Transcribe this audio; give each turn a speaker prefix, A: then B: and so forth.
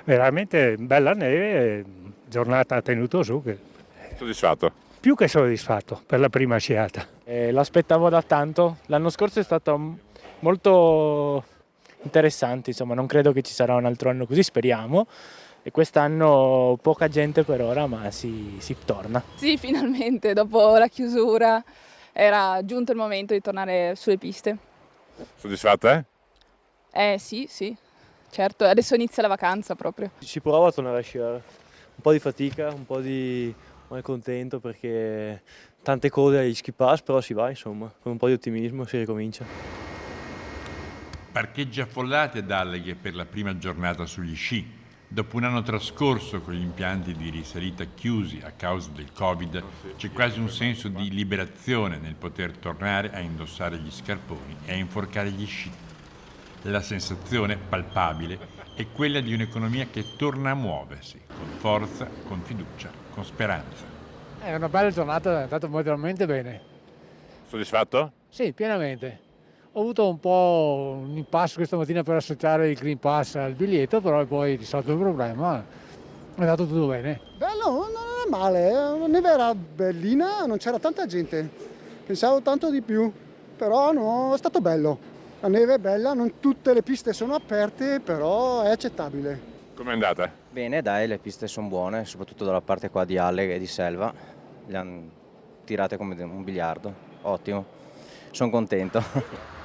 A: Veramente bella neve, giornata tenuto su,
B: Soddisfatto?
A: più che soddisfatto per la prima sciata.
C: L'aspettavo da tanto. L'anno scorso è stato molto interessante, insomma, non credo che ci sarà un altro anno così, speriamo. E quest'anno poca gente per ora, ma si torna.
D: Sì, finalmente, dopo la chiusura era giunto il momento di tornare sulle piste.
B: Soddisfatta?
D: Sì, certo, adesso inizia la vacanza proprio.
E: Si prova a tornare a sciare, un po' di fatica, un po' di malcontento perché tante cose agli ski pass, però si va insomma, con un po' di ottimismo si ricomincia.
F: Parcheggi affollati ad Alleghe per la prima giornata sugli sci. Dopo un anno trascorso con gli impianti di risalita chiusi a causa del Covid, c'è quasi un senso di liberazione nel poter tornare a indossare gli scarponi e a inforcare gli sci. La sensazione palpabile è quella di un'economia che torna a muoversi, con forza, con fiducia, con speranza.
G: È una bella giornata, è andata veramente bene.
B: Soddisfatto?
G: Sì, pienamente. Ho avuto un po' un impasse questa mattina per associare il Green Pass al biglietto, però poi risolto il problema, è andato tutto bene.
H: Bello, non è male, la neve era bellina, non c'era tanta gente, pensavo tanto di più, però no, è stato bello. La neve è bella, non tutte le piste sono aperte, però è accettabile.
B: Com'è andata?
I: Bene, dai, le piste sono buone, soprattutto dalla parte qua di Alleghe e di Selva. Le hanno tirate come un biliardo, ottimo. Sono contento.